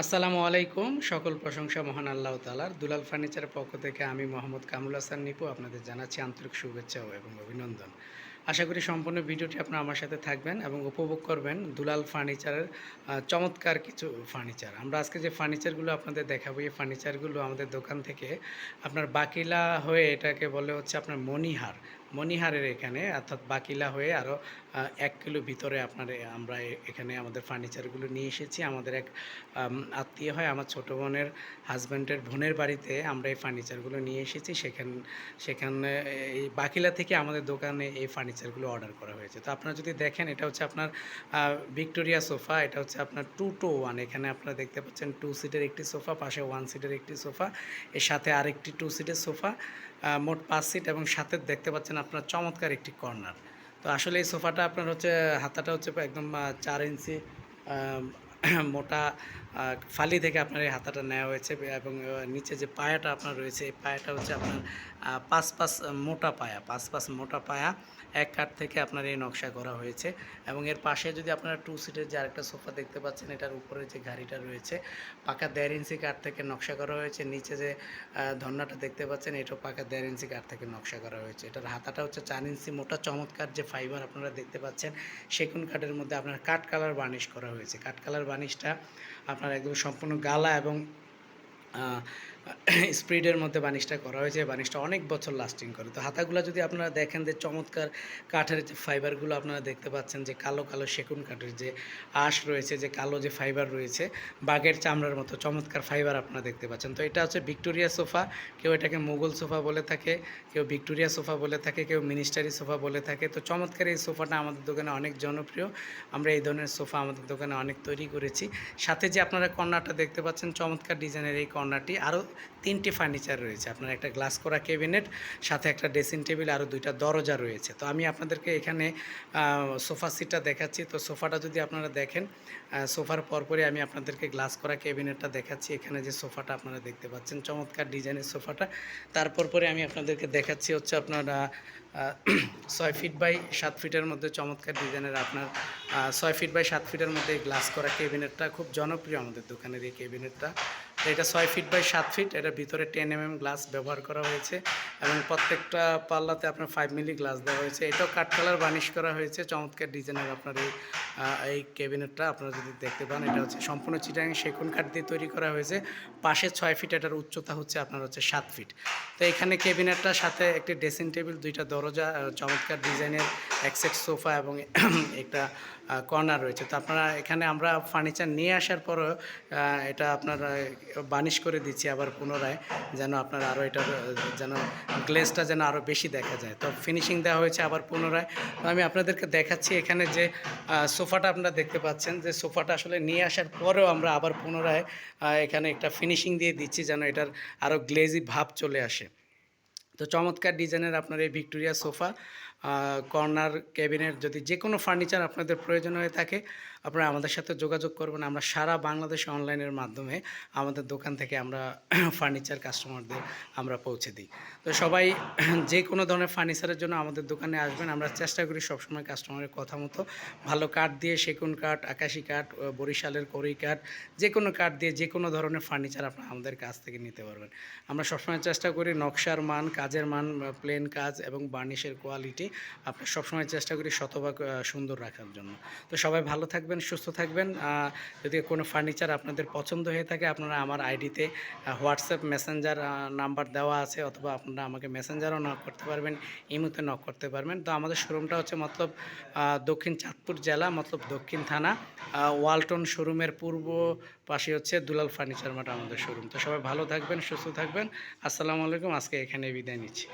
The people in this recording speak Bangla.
আসসালামু আলাইকুম। সকল প্রশংসা মহান আল্লাহ তাআলার। দুলাল ফার্নিচারের পক্ষ থেকে আমি মোহাম্মদ কামরুল হাসান নিপু আপনাদের জানাচ্ছি আন্তরিক শুভেচ্ছা এবং অভিনন্দন। আশা করি সম্পূর্ণ ভিডিওটি আপনারা আমার সাথে থাকবেন এবং উপভোগ করবেন দুলাল ফার্নিচারের চমৎকার কিছু ফার্নিচার। আমরা আজকে যে ফার্নিচারগুলো আপনাদের দেখাবো, এই ফার্নিচারগুলো আমাদের দোকান থেকে আপনার বাকিলা হয়ে এটাকে বলে হচ্ছে আপনার মণিহার। মণিহারের এখানে অর্থাৎ বাকিলা হয়ে আরও ১ কিলো ভিতরে আমরা এখানে আমাদের ফার্নিচারগুলো নিয়ে এসেছি। আমাদের এক আত্মীয় হয় আমার ছোটো বোনের হাজব্যান্ডের বোনের বাড়িতে আমরা এই ফার্নিচারগুলো নিয়ে এসেছি। সেখানে এই বাকিলা থেকে আমাদের দোকানে এই ফার্নিচারগুলো অর্ডার করা হয়েছে। তো আপনারা যদি দেখেন, এটা হচ্ছে আপনার ভিক্টোরিয়া সোফা। এটা হচ্ছে আপনার 2 to 1। এখানে আপনারা দেখতে পাচ্ছেন 2 সিটের একটি সোফা, পাশে 1 সিটের একটি সোফা, এর সাথে আরেকটি 2 সিটের সোফা, মোট 5 সিট, এবং সাথে দেখতে পাচ্ছেন আপনার চমৎকার একটি কর্নার। তো আসলে এই সোফাটা আপনার হচ্ছে হাতাটা হচ্ছে একদম 4 ইঞ্চি মোটা ফালি থেকে আপনার এই হাতাটা নেওয়া হয়েছে, এবং নিচে যে পায়াটা আপনার রয়েছে, এই পায়াটা হচ্ছে আপনার 5 মোটা পায়া, 5 মোটা পায়া এক কাঠ থেকে আপনার এই নকশা করা হয়েছে। এবং এর পাশে যদি আপনারা 2 সিটের যে আরেকটা সোফা দেখতে পাচ্ছেন, এটার উপরে যে গাড়িটা রয়েছে পাকা 1.5 ইঞ্চি কাঠ থেকে নকশা করা হয়েছে। নিচে যে ধন্নাটা দেখতে পাচ্ছেন, এটাও পাকা 1.5 ইঞ্চি কাঠ থেকে নকশা করা হয়েছে। এটার হাতাটা হচ্ছে 4 ইঞ্চি মোটা চমৎকার যে ফাইবার আপনারা দেখতে পাচ্ছেন, সেগুন কাঠের মধ্যে আপনার কাঠ কালার বার্নিশ করা হয়েছে। কাঠ কালার বার্নিশটা আপনার একদম সম্পূর্ণ গালা এবং স্প্রিডের মধ্যে বার্নিশটা করা হয়েছে। বার্নিশটা অনেক বছর লাস্টিং করে। তো হাতাগুলো যদি আপনারা দেখেন, যে চমৎকার কাঠের যে ফাইবারগুলো আপনারা দেখতে পাচ্ছেন, যে কালো কালো সেগুন কাঠের যে আঁশ রয়েছে, যে কালো যে ফাইবার রয়েছে, বাঘের চামড়ার মতো চমৎকার ফাইবার আপনারা দেখতে পাচ্ছেন। তো এটা হচ্ছে ভিক্টোরিয়া সোফা। কেউ এটাকে মোগল সোফা বলে থাকে, কেউ ভিক্টোরিয়া সোফা বলে থাকে, কেউ মিনিস্টারি সোফা বলে থাকে। তো চমৎকার এই সোফাটা আমাদের দোকানে অনেক জনপ্রিয়। আমরা এই ধরনের সোফা আমাদের দোকানে অনেক তৈরি করেছি। সাথে যে আপনারা কর্নারটা দেখতে পাচ্ছেন, চমৎকার ডিজাইনের এই কর্নারটি, আরও 3টি ফার্নিচার রয়েছে। আপনার একটা গ্লাস করা ক্যাবিনেট, সাথে একটা ড্রেসিং টেবিল, আরও 2টা দরজা রয়েছে। তো আমি আপনাদেরকে এখানে সোফা সিটটা দেখাচ্ছি। তো সোফাটা যদি আপনারা দেখেন, সোফার পরপরই আমি আপনাদেরকে গ্লাস করা ক্যাবিনেটটা দেখাচ্ছি। এখানে যে সোফাটা আপনারা দেখতে পাচ্ছেন, চমৎকার ডিজাইনের সোফাটা। তারপর পরে আমি আপনাদেরকে দেখাচ্ছি হচ্ছে আপনার 6 ফিট বাই 7 ফিটের মধ্যে চমৎকার ডিজাইনের আপনার 6 ফিট বাই 7 ফিটের মধ্যে গ্লাস করা ক্যাবিনেটটা খুব জনপ্রিয় আমাদের দোকানের এই ক্যাবিনেটটা। তো এটা 6 ফিট বাই 7 ফিট, এটার ভিতরে 10 গ্লাস ব্যবহার করা হয়েছে, এবং প্রত্যেকটা পাল্লাতে আপনার 5 মিলি গ্লাস দেওয়া হয়েছে। এটাও কাঠ কালার বার্নিশ করা হয়েছে। চমৎকার ডিজাইনের আপনার এই ক্যাবিনেটটা আপনারা যদি দেখতে পান, এটা হচ্ছে সম্পূর্ণ চিটাগাং সেগুন কাঠ দিয়ে তৈরি করা হয়েছে। পাশে 6 ফিট, এটার উচ্চতা হচ্ছে আপনার হচ্ছে 7 ফিট। তো এখানে ক্যাবিনেটটার সাথে একটি ড্রেসিং টেবিল, 2টা দরজা, চমৎকার ডিজাইনের এক সেট সোফা এবং একটা কর্নার রয়েছে। তো আপনারা এখানে আমরা ফার্নিচার নিয়ে আসার পরও এটা আপনার বার্নিশ করে দিচ্ছি আবার পুনরায়, যেন আপনার আরও এটার যেন গ্লেজটা যেন আরও বেশি দেখা যায়। তো ফিনিশিং দেওয়া হয়েছে আবার পুনরায়। তো আমি আপনাদেরকে দেখাচ্ছি এখানে যে সোফাটা আপনারা দেখতে পাচ্ছেন, যে সোফাটা আসলে নিয়ে আসার পরেও আমরা আবার পুনরায় এখানে একটা ফিনিশিং দিয়ে দিচ্ছি, যেন এটার আরও গ্লেজি ভাব চলে আসে। তো চমৎকার ডিজাইনের আপনার এই ভিক্টোরিয়া সোফা, কর্নার ক্যাবিনেট, যদি যে কোনো ফার্নিচার আপনাদের প্রয়োজন হয়ে থাকে, আপনারা আমাদের সাথে যোগাযোগ করবেন। আমরা সারা বাংলাদেশে অনলাইনের মাধ্যমে আমাদের দোকান থেকে আমরা ফার্নিচার কাস্টমারদের আমরা পৌঁছে দিই। তো সবাই যে কোনো ধরনের ফার্নিচারের জন্য আমাদের দোকানে আসবেন। আমরা চেষ্টা করি সবসময় কাস্টমারের কথা মতো ভালো কাঠ দিয়ে, সেগুন কাঠ, আকাশি কাঠ, বরিশালের কড়ই কাঠ, যে কোনো কাঠ দিয়ে যে কোনো ধরনের ফার্নিচার আপনারা আমাদের কাছ থেকে নিতে পারবেন। আমরা সবসময় চেষ্টা করি নকশার মান, কাজের মান, প্লেন কাজ এবং বার্নিশের কোয়ালিটি আমরা সবসময় চেষ্টা করি শতভাগ সুন্দর রাখার জন্য। তো সবাই ভালো থাকবেন, সুস্থ থাকবেন। যদি কোনো ফার্নিচার আপনাদের পছন্দ হয়ে থাকে, আপনারা আমার আইডিতে হোয়াটসঅ্যাপ মেসেঞ্জার নাম্বার দেওয়া আছে, অথবা আপনারা আমাকে মেসেঞ্জারও নক করতে পারবেন, ইমোতে নক করতে পারবেন। তো আমাদের শোরুমটা হচ্ছে মতলব দক্ষিণ চাঁদপুর জেলা, মতলব দক্ষিণ থানা, ওয়ালটন শোরুমের পূর্ব পাশে হচ্ছে দুলাল ফার্নিচার মার্ট আমাদের শোরুম। তো সবাই ভালো থাকবেন, সুস্থ থাকবেন। আসসালামু আলাইকুম। আজকে এখানে বিদায় নিচ্ছি।